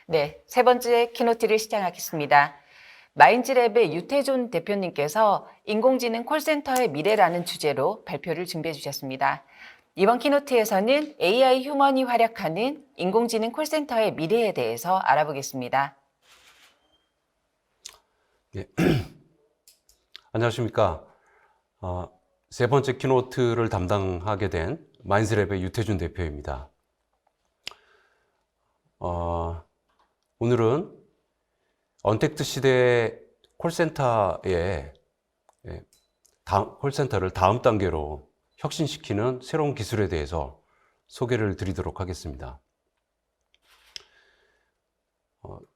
네, 세 번째 키노트를 시작하겠습니다. 마인즈랩의 유태존 대표님께서 인공지능 콜센터의 미래라는 주제로 발표를 준비해 주셨습니다. 이번 키노트에서는 AI 휴먼이 활약하는 인공지능 콜센터의 미래에 대해서 알아보겠습니다. 예. 안녕하십니까. 세 번째 키노트를 담당하게 된 마인즈랩의 유태준 대표입니다. 오늘은 언택트 시대의 콜센터의 콜센터를 다음 단계로 혁신시키는 새로운 기술에 대해서 소개를 드리도록 하겠습니다.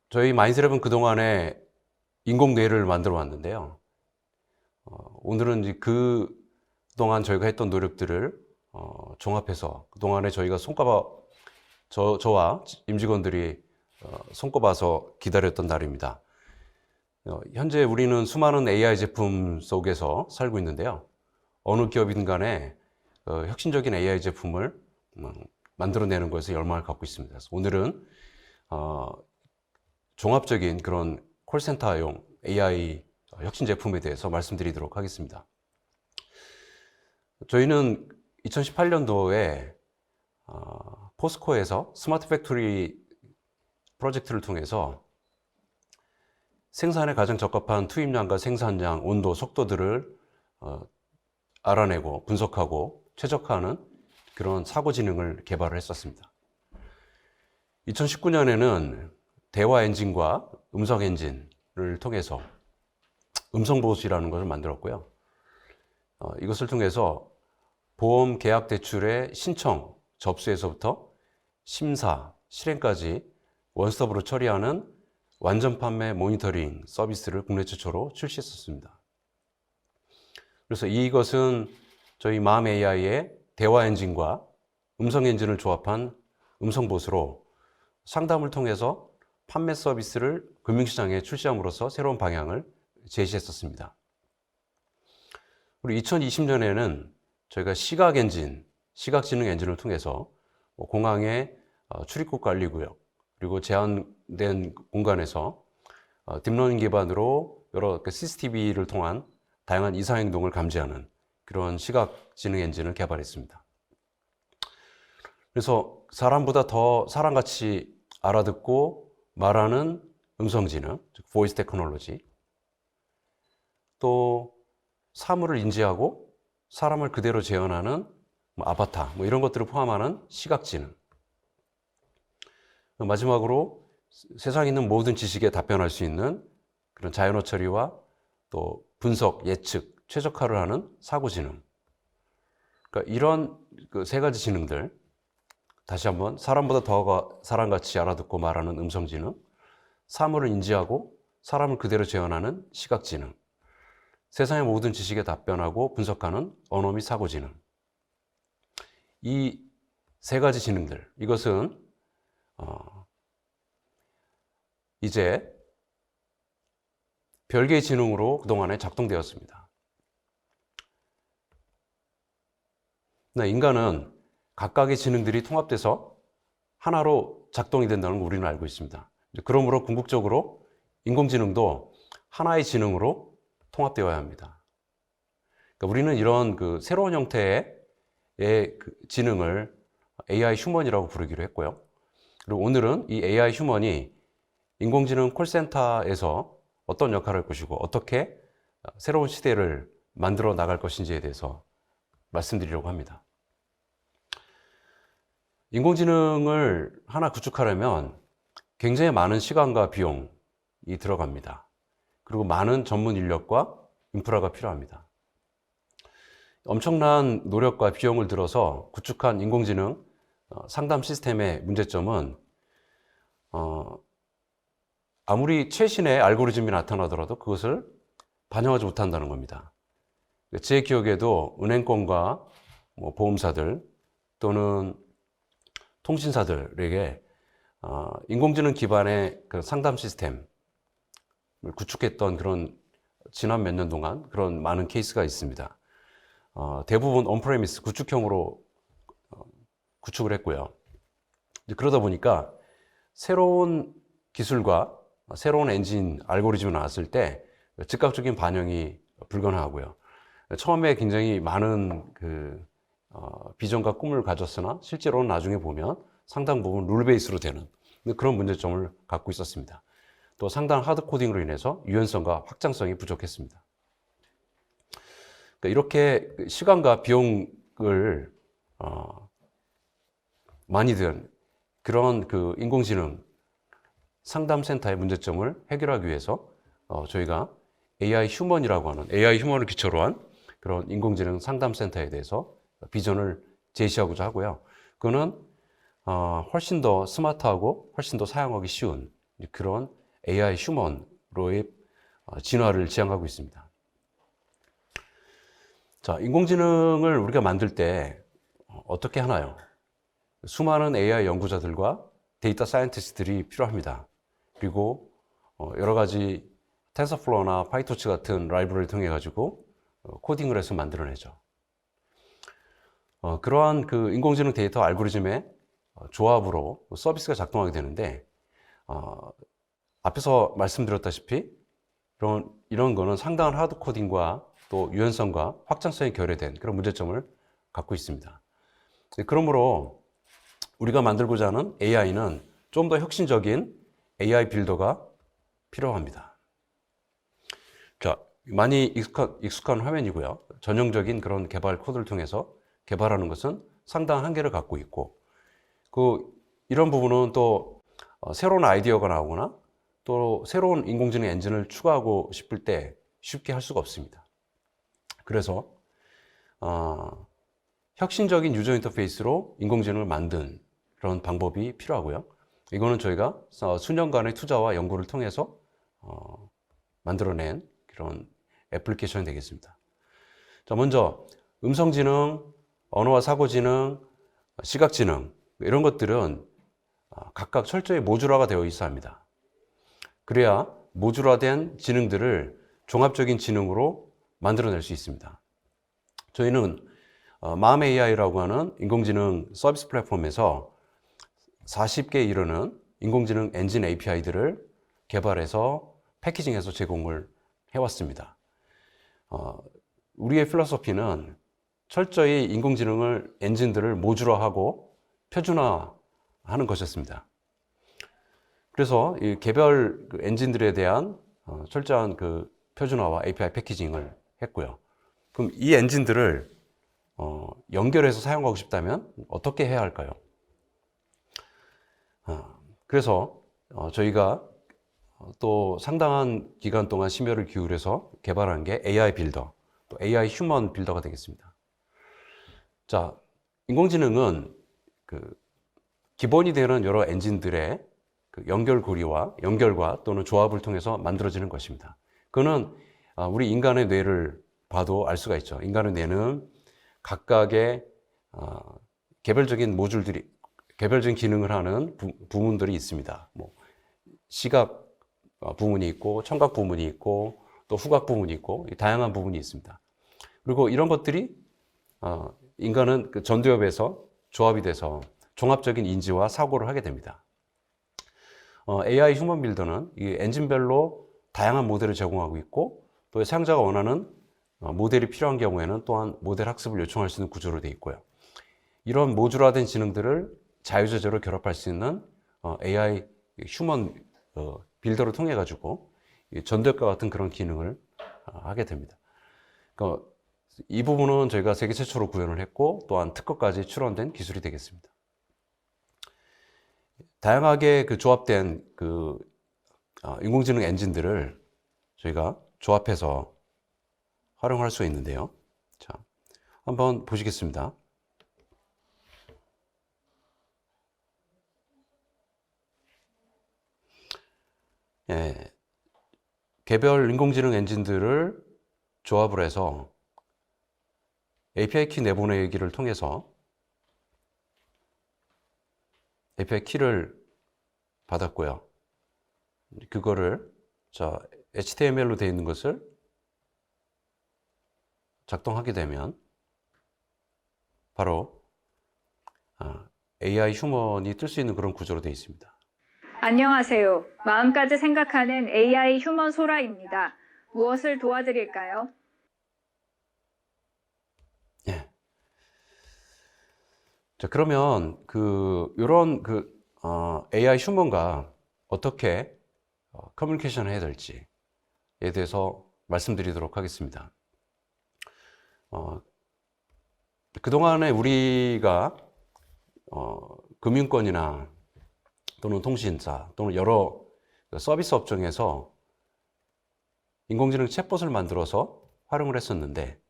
저희 마인즈랩은 그동안에 인공뇌를 만들어 왔는데요. 오늘은 이제 그동안 저희가 했던 노력들을 종합해서 그동안에 저희가 저와 임직원들이 손꼽아서 기다렸던 날입니다. 현재 우리는 수많은 AI 제품 속에서 살고 있는데요. 어느 기업이든 간에 혁신적인 AI 제품을 만들어내는 것에 열망을 갖고 있습니다. 그래서 오늘은 종합적인 그런 콜센터용 AI 혁신 제품에 대해서 말씀드리도록 하겠습니다. 저희는 2018년도에 포스코에서 스마트 팩토리 프로젝트를 통해서 생산에 가장 적합한 투입량과 생산량, 온도, 속도들을 알아내고 분석하고 최적화하는 그런 사고지능을 개발을 했었습니다. 2019년에는 대화 엔진과 음성 엔진을 통해서 음성보호시라는 것을 만들었고요. 이것을 통해서 보험 계약 대출의 신청, 접수에서부터 심사, 실행까지 원스톱으로 처리하는 완전 판매 모니터링 서비스를 국내 최초로 출시했었습니다. 그래서 이것은 저희 마음 AI의 대화 엔진과 음성 엔진을 조합한 음성봇으로 상담을 통해서 판매 서비스를 금융시장에 출시함으로써 새로운 방향을 제시했었습니다. 그리고 2020년에는 저희가 시각 엔진, 시각지능 엔진을 통해서 공항의 출입국 관리구역, 그리고 제한된 공간에서 딥러닝 기반으로 여러 CCTV를 통한 다양한 이상행동을 감지하는 그런 시각지능 엔진을 개발했습니다. 그래서 사람보다 더 사람같이 알아듣고 말하는 음성지능, 즉 보이스 테크놀로지, 또 사물을 인지하고 사람을 그대로 재현하는 아바타, 이런 것들을 포함하는 시각지능, 마지막으로 세상에 있는 모든 지식에 답변할 수 있는 그런 자연어 처리와 또 분석, 예측, 최적화를 하는 사고지능. 그러니까 이런 그 세 가지 지능들, 다시 한번 사람보다 더 사람같이 알아듣고 말하는 음성지능, 사물을 인지하고 사람을 그대로 재현하는 시각지능, 세상의 모든 지식에 답변하고 분석하는 언어 및 사고지능. 이 세 가지 지능들, 이것은 이제 별개의 지능으로 그동안에 작동되었습니다. 인간은 각각의 지능들이 통합돼서 하나로 작동이 된다는 걸 우리는 알고 있습니다. 그러므로 궁극적으로 인공지능도 하나의 지능으로 통합되어야 합니다. 그러니까 우리는 이런 새로운 형태의 지능을 AI 휴먼이라고 부르기로 했고요. 그리고 오늘은 이 AI 휴먼이 인공지능 콜센터에서 어떤 역할을 할 것이고 어떻게 새로운 시대를 만들어 나갈 것인지에 대해서 말씀드리려고 합니다. 인공지능을 하나 구축하려면 굉장히 많은 시간과 비용이 들어갑니다. 그리고 많은 전문 인력과 인프라가 필요합니다. 엄청난 노력과 비용을 들어서 구축한 인공지능 상담 시스템의 문제점은 아무리 최신의 알고리즘이 나타나더라도 그것을 반영하지 못한다는 겁니다. 제 기억에도 은행권과 보험사들 또는 통신사들에게 인공지능 기반의 그 상담 시스템을 구축했던 그런 지난 몇 년 동안 그런 많은 케이스가 있습니다. 대부분 온프레미스 구축형으로 구축을 했고요. 그러다 보니까 새로운 기술과 새로운 엔진 알고리즘이 나왔을 때 즉각적인 반영이 불가능하고요. 처음에 굉장히 많은 비전과 꿈을 가졌으나 실제로는 나중에 보면 상당 부분 룰 베이스로 되는 그런 문제점을 갖고 있었습니다. 또 상당한 하드 코딩으로 인해서 유연성과 확장성이 부족했습니다. 그러니까 이렇게 시간과 비용을 많이 든 그런 인공지능 상담센터의 문제점을 해결하기 위해서 저희가 AI 휴먼이라고 하는 AI 휴먼을 기초로 한 그런 인공지능 상담센터에 대해서 비전을 제시하고자 하고요. 그거는 훨씬 더 스마트하고 훨씬 더 사용하기 쉬운 그런 AI 휴먼으로의 진화를 지향하고 있습니다. 자, 인공지능을 우리가 만들 때 어떻게 하나요? 수많은 AI 연구자들과 데이터 사이언티스트들이 필요합니다. 그리고 여러 가지 텐서플로우나 파이토치 같은 라이브러리를 통해 가지고 코딩을 해서 만들어내죠. 그러한 인공지능 데이터 알고리즘의 조합으로 서비스가 작동하게 되는데 앞에서 말씀드렸다시피 이런 거는 상당한 하드 코딩과 또 유연성과 확장성이 결여된 그런 문제점을 갖고 있습니다. 그러므로 우리가 만들고자 하는 AI는 좀 더 혁신적인 AI 빌더가 필요합니다. 자, 많이 익숙한 화면이고요. 전형적인 그런 개발 코드를 통해서 개발하는 것은 상당한 한계를 갖고 있고, 이런 부분은 또 새로운 아이디어가 나오거나 또 새로운 인공지능 엔진을 추가하고 싶을 때 쉽게 할 수가 없습니다. 그래서 혁신적인 유저 인터페이스로 인공지능을 만든 그런 방법이 필요하고요. 이거는 저희가 수년간의 투자와 연구를 통해서 만들어낸 그런 애플리케이션이 되겠습니다. 자, 먼저 음성지능, 언어와 사고지능, 시각지능 이런 것들은 각각 철저히 모듈화가 되어 있어야 합니다. 그래야 모듈화된 지능들을 종합적인 지능으로 만들어낼 수 있습니다. 저희는 맘 AI라고 하는 인공지능 서비스 플랫폼에서 40개에 이르는 인공지능 엔진 API들을 개발해서 패키징해서 제공을 해왔습니다. 우리의 필로소피는 철저히 인공지능을 엔진들을 모듈화하고 표준화하는 것이었습니다. 그래서 이 개별 엔진들에 대한 철저한 표준화와 API 패키징을 했고요. 그럼 이 엔진들을 연결해서 사용하고 싶다면 어떻게 해야 할까요? 그래서 저희가 또 상당한 기간 동안 심혈을 기울여서 개발한 게 AI 빌더, 또 AI 휴먼 빌더가 되겠습니다. 자, 인공지능은 기본이 되는 여러 엔진들의 연결과 또는 조합을 통해서 만들어지는 것입니다. 그거는 우리 인간의 뇌를 봐도 알 수가 있죠. 인간의 뇌는 각각의 개별적인 기능을 하는 부문들이 있습니다. 시각 부문이 있고, 청각 부문이 있고, 또 후각 부문이 있고, 다양한 부분이 있습니다. 그리고 이런 것들이 인간은 전두엽에서 조합이 돼서 종합적인 인지와 사고를 하게 됩니다. AI 휴먼 빌더는 이 엔진별로 다양한 모델을 제공하고 있고, 또 사용자가 원하는 모델이 필요한 경우에는 또한 모델 학습을 요청할 수 있는 구조로 되어 있고요. 이런 모듈화된 지능들을 자유자재로 결합할 수 있는 AI 휴먼 빌더를 통해 가지고 전두엽과 같은 그런 기능을 하게 됩니다. 그러니까 이 부분은 저희가 세계 최초로 구현을 했고 또한 특허까지 출원된 기술이 되겠습니다. 다양하게 조합된 인공지능 엔진들을 저희가 조합해서 활용할 수 있는데요. 자, 한번 보시겠습니다. 예, 개별 인공지능 엔진들을 조합을 해서 API 키 내보내기를 통해서 API 키를 받았고요. 그거를 HTML로 되어 있는 것을 작동하게 되면 바로 AI 휴먼이 뜰 수 있는 그런 구조로 되어 있습니다. 안녕하세요. 마음까지 생각하는 AI 휴먼 소라입니다. 무엇을 도와드릴까요? 예. 자, 그러면 요런 AI 휴먼과 어떻게 커뮤니케이션을 해야 될지에 대해서 말씀드리도록 하겠습니다. 그동안에 우리가 금융권이나 또는 통신사 또는 여러 서비스 업종에서 인공지능 챗봇을 만들어서 활용을 했었는데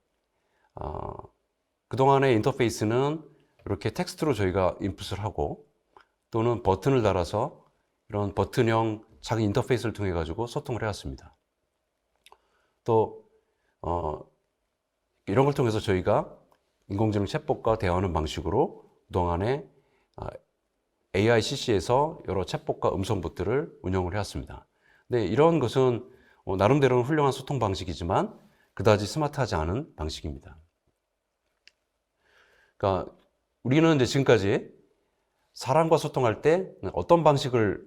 그동안의 인터페이스는 이렇게 텍스트로 저희가 인풋을 하고 또는 버튼을 달아서 이런 버튼형 작은 인터페이스를 통해 가지고 소통을 해왔습니다. 또 이런 걸 통해서 저희가 인공지능 챗봇과 대화하는 방식으로 그동안에 AICC에서 여러 챗봇과 음성봇들을 운영을 해왔습니다. 근데 이런 것은 나름대로는 훌륭한 소통 방식이지만 그다지 스마트하지 않은 방식입니다. 그러니까 우리는 이제 지금까지 사람과 소통할 때 어떤 방식을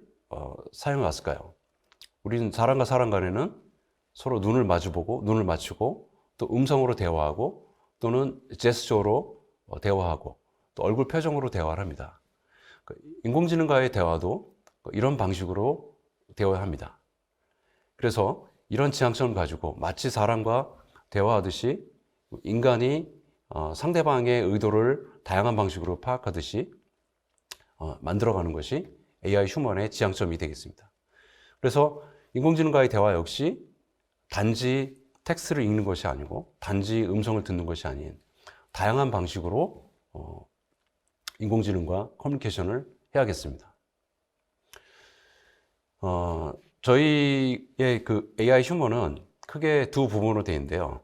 사용해 왔을까요? 우리는 사람과 사람 간에는 서로 눈을 마주보고 눈을 맞추고 또 음성으로 대화하고 또는 제스처로 대화하고 또 얼굴 표정으로 대화를 합니다. 인공지능과의 대화도 이런 방식으로 대화합니다. 그래서 이런 지향점을 가지고 마치 사람과 대화하듯이 인간이 상대방의 의도를 다양한 방식으로 파악하듯이 만들어가는 것이 AI 휴먼의 지향점이 되겠습니다. 그래서 인공지능과의 대화 역시 단지 텍스트를 읽는 것이 아니고 단지 음성을 듣는 것이 아닌 다양한 방식으로 인공지능과 커뮤니케이션을 해야겠습니다. 저희의 AI 휴먼은 크게 두 부분으로 되어 있는데요.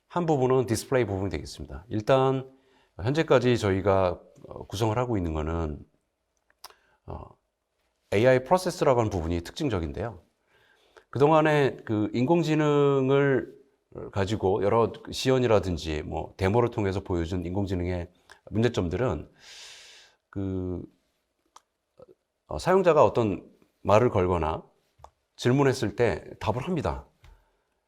한 부분은 디스플레이 부분이 되겠습니다. 일단 현재까지 저희가 구성을 하고 있는 것은 AI 프로세스라고 하는 부분이 특징적인데요. 그동안에 인공지능을 가지고 여러 시연이라든지 뭐 데모를 통해서 보여준 인공지능의 문제점들은 사용자가 어떤 말을 걸거나 질문했을 때 답을 합니다.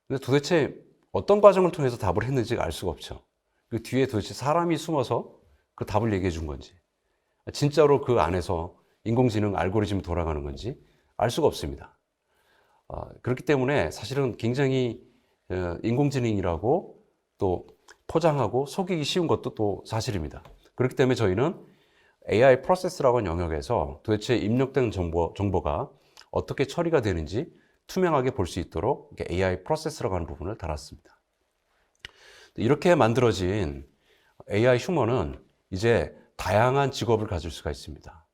근데 도대체 어떤 과정을 통해서 답을 했는지 알 수가 없죠. 그 뒤에 도대체 사람이 숨어서 그 답을 얘기해 준 건지, 진짜로 그 안에서 인공지능 알고리즘이 돌아가는 건지 알 수가 없습니다. 그렇기 때문에 사실은 굉장히 인공지능이라고 또 포장하고 속이기 쉬운 것도 또 사실입니다. 그렇기 때문에 저희는 AI 프로세스라고 하는 영역에서 도대체 입력된 정보가 어떻게 처리가 되는지 투명하게 볼 수 있도록 AI 프로세스라고 하는 부분을 달았습니다. 이렇게 만들어진 AI 휴먼은 이제 다양한 직업을 가질 수가 있습니다.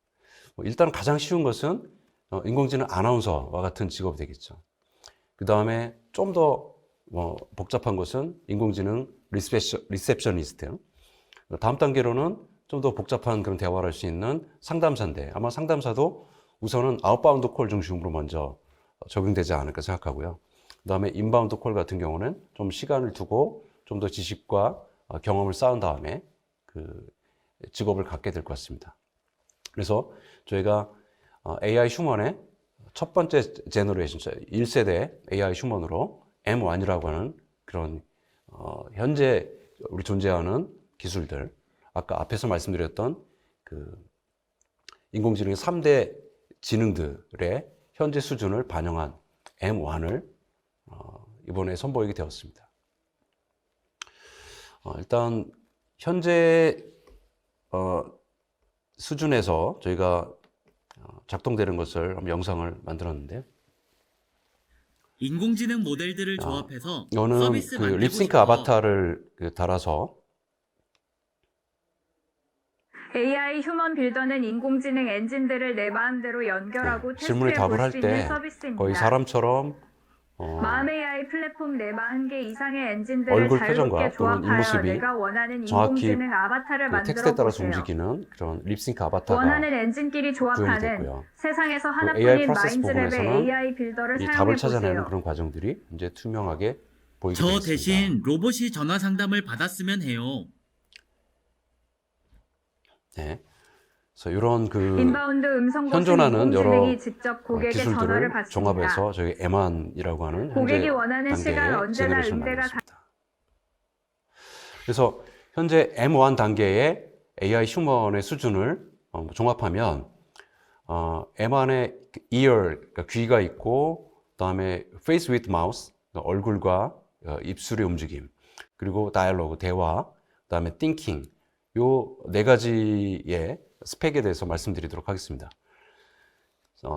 일단 가장 쉬운 것은 인공지능 아나운서와 같은 직업이 되겠죠. 그 다음에 좀 더 복잡한 것은 인공지능 리셉셔니스트. 다음 단계로는 좀 더 복잡한 그런 대화를 할 수 있는 상담사인데 아마 상담사도 우선은 아웃바운드 콜 중심으로 먼저 적용되지 않을까 생각하고요. 그 다음에 인바운드 콜 같은 경우는 좀 시간을 두고 좀 더 지식과 경험을 쌓은 다음에 그 직업을 갖게 될 것 같습니다. 그래서 저희가 AI 휴먼의 첫 번째 제너레이션, 1세대 AI 휴먼으로 M1이라고 하는 그런 현재 우리 존재하는 기술들, 아까 앞에서 말씀드렸던 인공지능의 3대 지능들의 현재 수준을 반영한 M1을 이번에 선보이게 되었습니다. 일단 현재 수준에서 저희가 작동되는 것을 한번 영상을 만들었는데요. 인공지능 모델들을 조합해서 이거는 서비스 만들고 립싱크 싶어. 아바타를 달아서 AI 휴먼 빌더는 인공지능 엔진들을 내 마음대로 연결하고 질문에 테스트해 답을 볼 할 수 있는 때 서비스입니다. 거의 사람처럼 마음 AI 플랫폼 레바 1개 이상의 엔진들을 얼굴 자유롭게 표정과 또는 조합하여 입모습이 내가 원하는 정확히 인공지능 아바타를 텍스트에 만들어 따라서 보세요. 움직이는 그런 립싱크 아바타가 원하는 엔진끼리 구현이 조합하는 됐고요. 세상에서 AI 하나뿐인 프로세스 마인즈랩의 부분에서는 AI 빌더를 이 사용해 답을 찾아내는 보세요. 그런 과정들이 이제 투명하게 보이게 저 되겠습니다. 대신 로봇이 전화 상담을 받았으면 해요. 네. 그래서 이런 그 인바운드 음성 버튼 현존하는 여러 인공지능이 직접 고객의 전화를 기술들을 받습니다. 종합해서 저희 M1이라고 하는 현재 고객이 원하는 시간 단계의 언제나 제너레이션을 응대가 만들었습니다. 그래서 현재 M1 단계의 AI 휴먼의 수준을 종합하면 M1의 ear, 그러니까 귀가 있고, 그다음에 face with mouth, 그러니까 얼굴과 입술의 움직임, 그리고 dialogue, 대화, 그다음에 thinking, 요 네 가지의 스펙에 대해서 말씀드리도록 하겠습니다.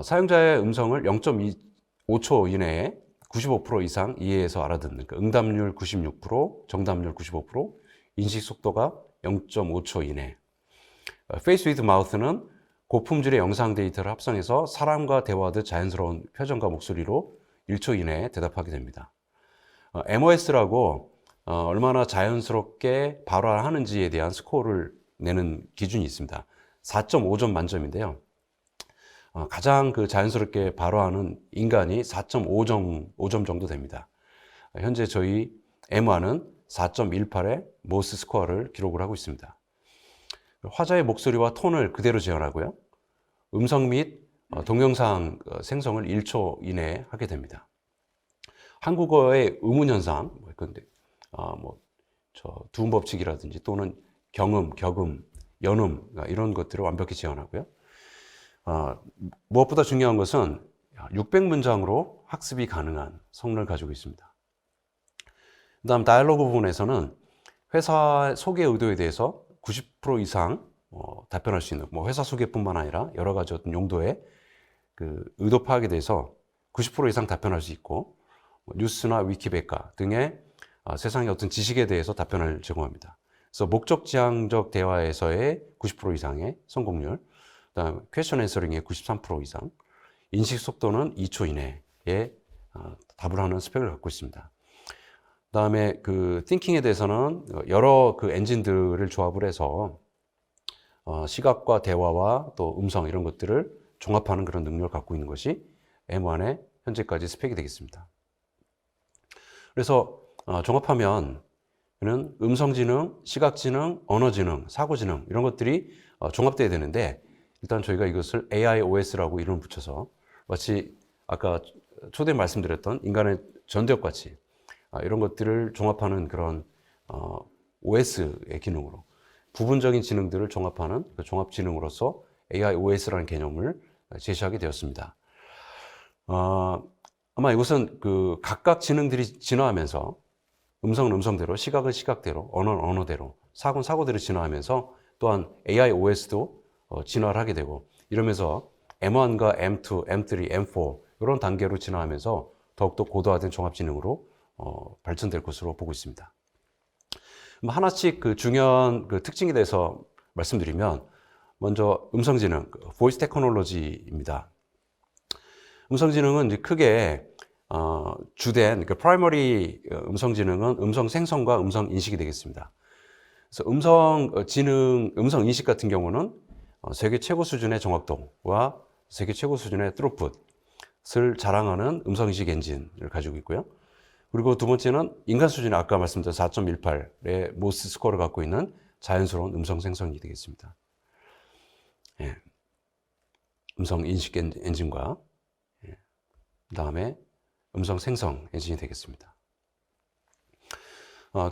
사용자의 음성을 0.5초 이내에 95% 이상 이해해서 알아듣는, 그러니까 응답률 96%, 정답률 95%, 인식 속도가 0.5초 이내. Face with Mouth는 고품질의 영상 데이터를 합성해서 사람과 대화하듯 자연스러운 표정과 목소리로 1초 이내에 대답하게 됩니다. MOS라고 얼마나 자연스럽게 발화하는지에 대한 스코어를 내는 기준이 있습니다. 4.5점 만점인데요. 가장 그 자연스럽게 발화하는 인간이 4.5점 정도 됩니다. 현재 저희 M1은 4.18의 모스 스코어를 기록을 하고 있습니다. 화자의 목소리와 톤을 그대로 재현하고요. 음성 및 동영상 생성을 1초 이내에 하게 됩니다. 한국어의 의문 현상, 두음 법칙이라든지 또는 경음, 격음, 연음 이런 것들을 완벽히 재현하고요. 무엇보다 중요한 것은 600문장으로 학습이 가능한 성능을 가지고 있습니다. 그다음 다이얼로그 부분에서는 회사 소개 의도에 대해서 90% 이상 답변할 수 있는, 회사 소개뿐만 아니라 여러 가지 어떤 용도의 그 의도 파악에 대해서 90% 이상 답변할 수 있고, 뉴스나 위키백과 등의 세상의 어떤 지식에 대해서 답변을 제공합니다. 그래서 목적 지향적 대화에서의 90% 이상의 성공률, 그다음 퀘스천 앤서링의 93% 이상, 인식 속도는 2초 이내에 답을 하는 스펙을 갖고 있습니다. 그다음에 그 띵킹에 대해서는 여러 그 엔진들을 조합을 해서 시각과 대화와 또 음성 이런 것들을 종합하는 그런 능력을 갖고 있는 것이 M1의 현재까지 스펙이 되겠습니다. 그래서 종합하면 음성지능, 시각지능, 언어지능, 사고지능 이런 것들이 종합돼야 되는데, 일단 저희가 이것을 AIOS라고 이름을 붙여서 마치 아까 초대 말씀드렸던 인간의 전두엽같이 이런 것들을 종합하는 그런 OS의 기능으로, 부분적인 지능들을 종합하는 그 종합지능으로서 AIOS라는 개념을 제시하게 되었습니다. 아마 이것은 그 각각 지능들이 진화하면서 음성은 음성대로, 시각은 시각대로, 언어는 언어대로, 사고는 사고대로 진화하면서 또한 AIOS도 진화를 하게 되고, 이러면서 M1과 M2, M3, M4 이런 단계로 진화하면서 더욱더 고도화된 종합지능으로 발전될 것으로 보고 있습니다. 하나씩 그 중요한 그 특징에 대해서 말씀드리면, 먼저 음성지능, Voice Technology입니다. 음성지능은 이제 크게 주된 그 프라이머리 음성지능은 음성 생성과 음성 인식이 되겠습니다. 그래서 음성 인식 같은 경우는 세계 최고 수준의 정확도와 세계 최고 수준의 throughput을 자랑하는 음성 인식 엔진을 가지고 있고요. 그리고 두 번째는 인간 수준의 아까 말씀드린 4.18의 모스 스코어를 갖고 있는 자연스러운 음성 생성이 되겠습니다. 예. 음성 인식 엔진과 그다음에 음성 생성 엔진이 되겠습니다.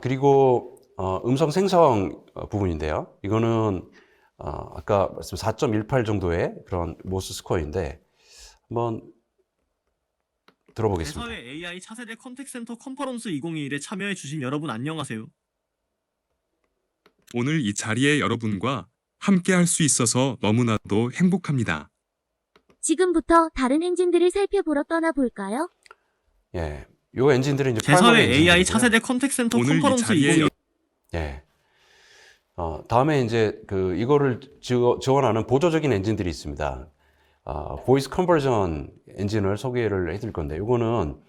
그리고 음성 생성 부분인데요. 이거는 아까 말씀 4.18 정도의 그런 모스 스코어인데 한번 들어보겠습니다. 대사회 AI 차세대 컨택센터 컨퍼런스 2021에 참여해 주신 여러분 안녕하세요. 오늘 이 자리에 여러분과 함께 할 수 있어서 너무나도 행복합니다. 지금부터 다른 엔진들을 살펴보러 떠나볼까요? 예, 요 엔진들은 이제 대사회 프라이머리 AI 엔진들이고요. 차세대 컨택센터 오늘 이 컨퍼런스 자리에 2021 예. 다음에 이제 이거를 지원하는 보조적인 엔진들이 있습니다. 보이스 컨버전 엔진을 소개를 해드릴 건데, 이거는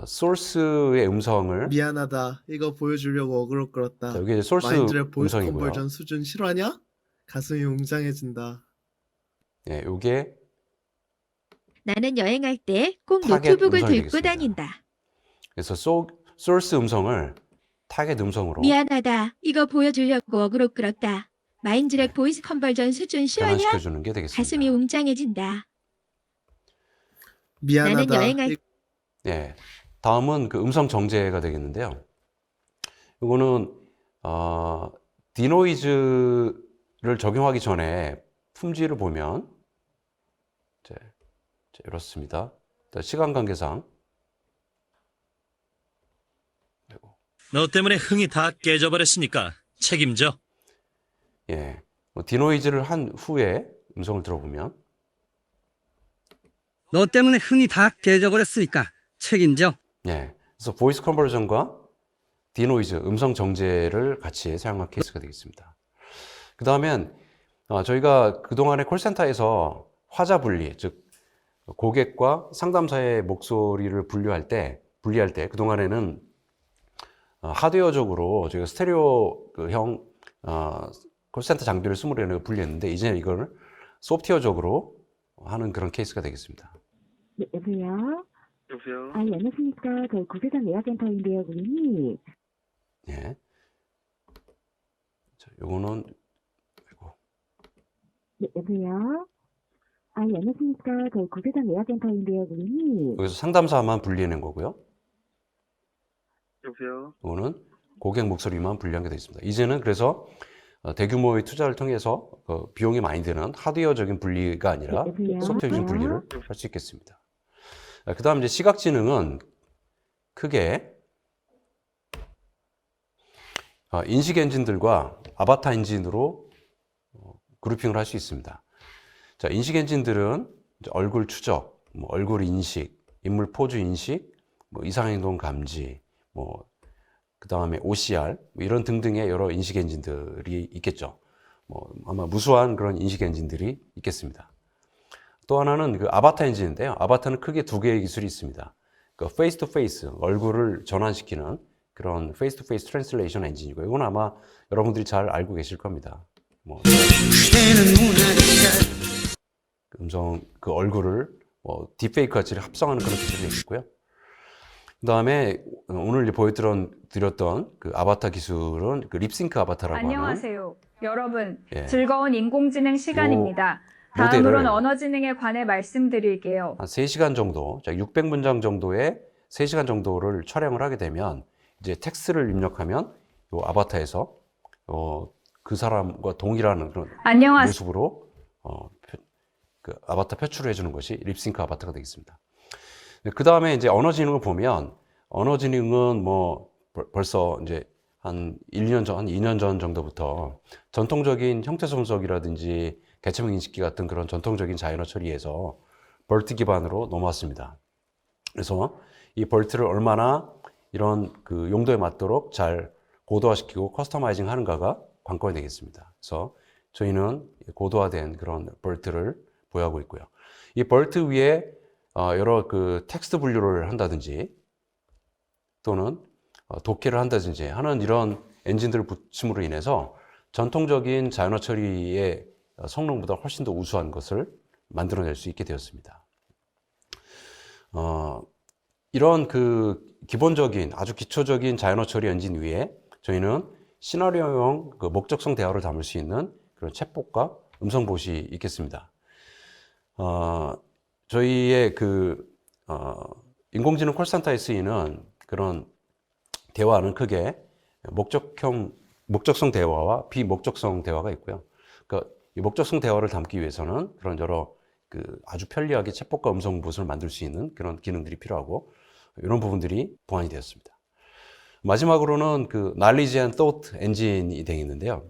소스의 음성을 미안하다. 이거 보여주려고 어그로 끌었다. 자, 여기 소스 마인드랩 보이스 음성이고요. 컨버전 수준 실화냐? 가슴이 웅장해진다. 예, 요게 나는 여행할 때 꼭 타겟 노트북을 음성이 들고 되겠습니다. 다닌다. 그래서 소스 음성을 타겟 음성으로 미안하다. 이거 보여주려고 어그로 끌었다. 마인드랙 보이스 컨버전 수준 실화냐? 변환시켜주는 게 되겠습니다. 가슴이 웅장해진다. 미안하다. 나는 여행할 네, 다음은 그 음성 정제가 되겠는데요. 이거는 디노이즈를 적용하기 전에 품질을 보면 이제 이렇습니다. 시간 관계상 너 때문에 흥이 다 깨져버렸으니까 책임져. 예, 디노이즈를 한 후에 음성을 들어보면 너 때문에 흥이 다 깨져버렸으니까 책임져. 예, 그래서 보이스 컨버전과 디노이즈 음성 정제를 같이 사용한 케이스가 되겠습니다. 그 다음엔 저희가 그동안에 콜센터에서 화자 분리, 즉 고객과 상담사의 목소리를 분리할 때 그동안에는 하드웨어적으로 저희가 스테레오형 콜센터 장비를 쓰므로 분리했는데 이제는 이걸 소프트웨어적으로 하는 그런 케이스가 되겠습니다. 네, 여보세요? 여보세요? 아니, 안녕하십니까. 저희 구세상 예약센터인데요, 고객님. 예. 자, 요거는, 아이고. 네, 여보세요? 아니, 안녕하십니까. 저희 구세상 예약센터인데요, 고객님. 여기서 상담사만 분리해낸 거고요. 여보세요? 요거는 고객 목소리만 분리한 게 되어 있습니다. 이제는 그래서 대규모의 투자를 통해서 비용이 많이 드는 하드웨어적인 분리가 아니라 여보세요? 소프트웨어적인 분리를 할 수 있겠습니다. 그 다음 이제 시각지능은 크게 인식 엔진들과 아바타 엔진으로 그룹핑을 할 수 있습니다. 자, 인식 엔진들은 이제 얼굴 추적, 뭐 얼굴 인식, 인물 포즈 인식, 뭐 이상행동 감지, 그 다음에 OCR, 이런 등등의 여러 인식 엔진들이 있겠죠. 아마 무수한 그런 인식 엔진들이 있겠습니다. 또 하나는 그 아바타 엔진인데요. 아바타는 크게 두 개의 기술이 있습니다. 그 페이스 투 페이스, 얼굴을 전환시키는 그런 페이스 투 페이스 트랜슬레이션 엔진이고, 이건 아마 여러분들이 잘 알고 계실 겁니다. 음성, 그 얼굴을 딥페이크 같이 합성하는 그런 기술이 있고요. 그 다음에 오늘 보여드렸던 그 아바타 기술은 그 립싱크 아바타라고 안녕하세요. 여러분, 예. 즐거운 인공지능 시간입니다. 모델을 다음으로는 언어지능에 관해 말씀드릴게요. 한 3시간 정도, 600문장 정도의 3시간 정도를 촬영을 하게 되면 이제 텍스트를 입력하면 요 아바타에서 그 사람과 동일한 그런 안녕하세요. 모습으로 그 아바타 표출을 해주는 것이 립싱크 아바타가 되겠습니다. 그 다음에 이제 언어지능을 보면 언어지능은 벌써 이제 한 1년 전, 한 2년 전 정도부터 전통적인 형태 분석이라든지 개체명 인식기 같은 그런 전통적인 자연어 처리에서 벌트 기반으로 넘어왔습니다. 그래서 이 벌트를 얼마나 이런 그 용도에 맞도록 잘 고도화시키고 커스터마이징 하는가가 관건이 되겠습니다. 그래서 저희는 고도화된 그런 벌트를 보유하고 있고요. 이 벌트 위에 여러 그 텍스트 분류를 한다든지 또는 독해를 한다든지 하는 이런 엔진들을 붙임으로 인해서 전통적인 자연어 처리의 성능보다 훨씬 더 우수한 것을 만들어낼 수 있게 되었습니다. 이런 그 기본적인 아주 기초적인 자연어 처리 엔진 위에 저희는 시나리오형 그 목적성 대화를 담을 수 있는 그런 챗봇과 음성봇이 있겠습니다. 저희의 그 인공지능 콜센터에 쓰이는 그런 대화는 크게 목적성 대화와 비목적성 대화가 있고요. 그러니까 이 목적성 대화를 담기 위해서는 그런 여러 그 아주 편리하게 챗봇과 음성봇을 만들 수 있는 그런 기능들이 필요하고 이런 부분들이 보완이 되었습니다. 마지막으로는 그 Knowledge and Thought 엔진이 되겠는데요.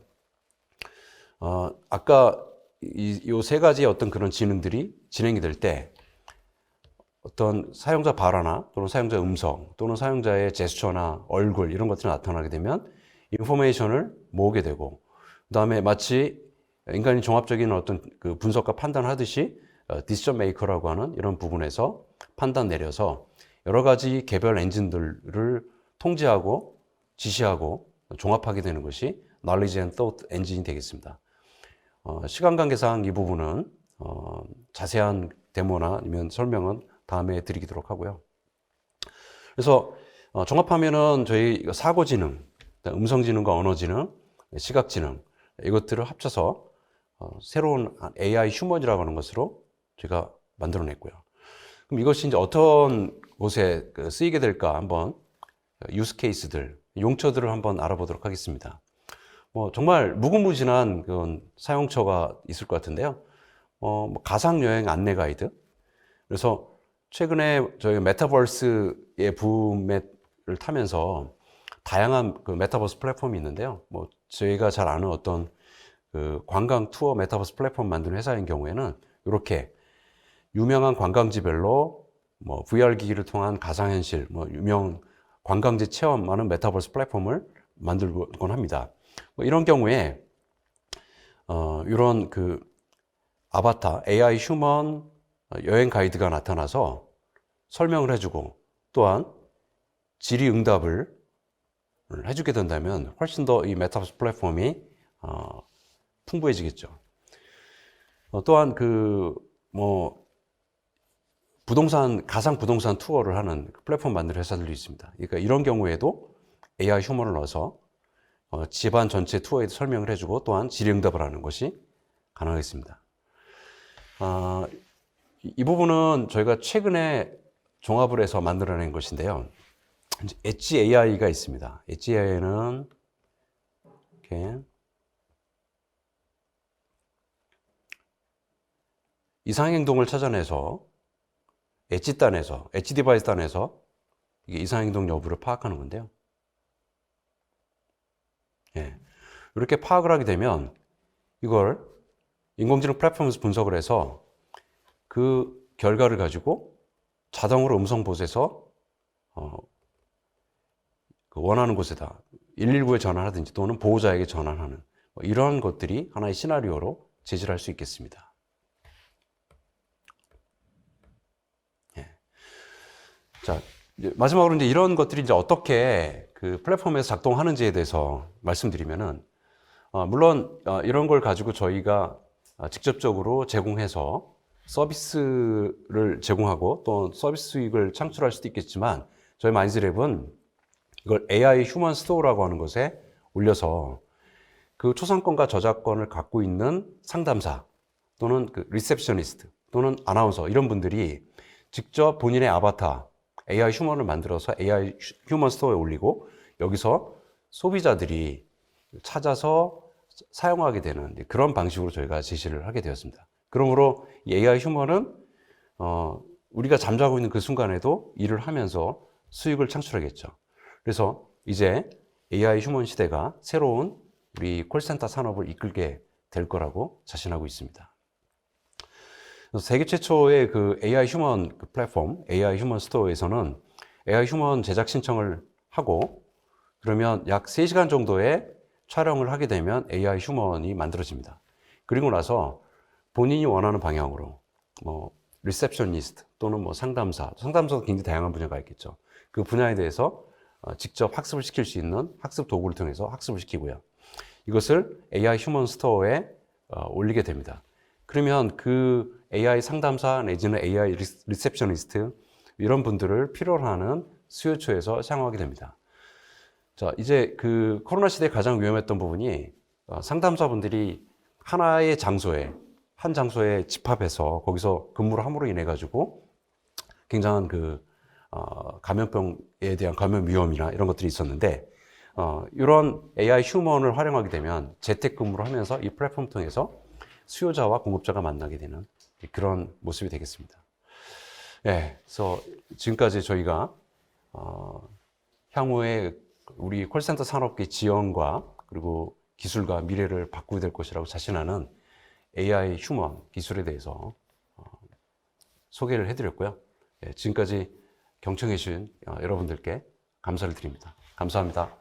아까 이 세 가지의 어떤 그런 지능들이 진행이 될 때 어떤 사용자 발화나 또는 사용자 음성 또는 사용자의 제스처나 얼굴 이런 것들이 나타나게 되면 인포메이션을 모으게 되고 그 다음에 마치 인간이 종합적인 어떤 그 분석과 판단을 하듯이 디시전 메이커라고 하는 이런 부분에서 판단 내려서 여러 가지 개별 엔진들을 통제하고 지시하고 종합하게 되는 것이 Knowledge and Thought 엔진이 되겠습니다. 시간 관계상 이 부분은 자세한 데모나 아니면 설명은 다음에 드리도록 하고요. 그래서 종합하면은 저희 사고지능, 음성지능과 언어지능, 시각지능, 이것들을 합쳐서 새로운 AI 휴먼이라고 하는 것으로 제가 만들어냈고요. 그럼 이것이 이제 어떤 곳에 쓰이게 될까 한번 유스 케이스들, 용처들을 한번 알아보도록 하겠습니다. 정말 무궁무진한 그런 사용처가 있을 것 같은데요. 가상 여행 안내 가이드. 그래서 최근에 저희가 메타버스의 붐을 타면서 다양한 그 메타버스 플랫폼이 있는데요. 저희가 잘 아는 어떤 그 관광 투어 메타버스 플랫폼 만드는 회사인 경우에는 이렇게 유명한 관광지별로 VR 기기를 통한 가상현실, 유명 관광지 체험하는 메타버스 플랫폼을 만들곤 합니다. 이런 경우에 이런 그 아바타, AI 휴먼 여행 가이드가 나타나서 설명을 해주고 또한 질의응답을 해주게 된다면 훨씬 더 이 메타버스 플랫폼이 풍부해지겠죠. 또한 가상 부동산 투어를 하는 플랫폼 만드는 회사들도 있습니다. 그러니까 이런 경우에도 AI 휴먼을 넣어서 집안 전체 투어에 설명을 해주고 또한 질의응답을 하는 것이 가능하겠습니다. 이 부분은 저희가 최근에 종합을 해서 만들어낸 것인데요. 엣지 AI가 있습니다. 엣지 AI는 이렇게 이상행동을 찾아내서 엣지 디바이스 단에서 이게 이상행동 여부를 파악하는 건데요. 이렇게 파악을 하게 되면 이걸 인공지능 플랫폼에서 분석을 해서 그 결과를 가지고 자동으로 음성 보고에서 원하는 곳에다 119에 전화하든지 또는 보호자에게 전화하는 이런 것들이 하나의 시나리오로 제시를 할 수 있겠습니다. 자, 마지막으로 이제 이런 것들이 이제 어떻게 그 플랫폼에서 작동하는지에 대해서 말씀드리면은, 물론 이런 걸 가지고 저희가 직접적으로 제공해서 서비스를 제공하고 또 서비스 수익을 창출할 수도 있겠지만, 저희 마인즈랩은 이걸 AI 휴먼 스토어라고 하는 것에 올려서 그 초상권과 저작권을 갖고 있는 상담사 또는 그 리셉셔니스트 또는 아나운서 이런 분들이 직접 본인의 아바타 AI 휴먼을 만들어서 AI 휴먼 스토어에 올리고 여기서 소비자들이 찾아서 사용하게 되는 그런 방식으로 저희가 제시를 하게 되었습니다. 그러므로 이 AI 휴먼은 우리가 잠자고 있는 그 순간에도 일을 하면서 수익을 창출하겠죠. 그래서 이제 AI 휴먼 시대가 새로운 우리 콜센터 산업을 이끌게 될 거라고 자신하고 있습니다. 세계 최초의 그 AI 휴먼 플랫폼, AI 휴먼 스토어에서는 AI 휴먼 제작 신청을 하고 그러면 약 3시간 정도의 촬영을 하게 되면 AI 휴먼이 만들어집니다. 그리고 나서 본인이 원하는 방향으로 리셉셔니스트 또는 상담사도 굉장히 다양한 분야가 있겠죠. 그 분야에 대해서 직접 학습을 시킬 수 있는 학습 도구를 통해서 학습을 시키고요. 이것을 AI 휴먼 스토어에 올리게 됩니다. 그러면 그 AI 상담사 내지는 AI 리셉셔니스트 이런 분들을 필요로 하는 수요처에서 사용하게 됩니다. 자, 이제 그 코로나 시대에 가장 위험했던 부분이 상담사분들이 한 장소에 집합해서 거기서 근무를 함으로 인해 가지고 굉장한 감염병에 대한 감염 위험이나 이런 것들이 있었는데 이런 AI 휴먼을 활용하게 되면 재택근무를 하면서 이 플랫폼 통해서 수요자와 공급자가 만나게 되는 그런 모습이 되겠습니다. 그래서 지금까지 저희가 향후에 우리 콜센터 산업계 지원과 그리고 기술과 미래를 바꾸게 될 것이라고 자신하는 AI 휴먼 기술에 대해서 소개를 해드렸고요. 지금까지 경청해 주신 여러분들께 감사를 드립니다. 감사합니다.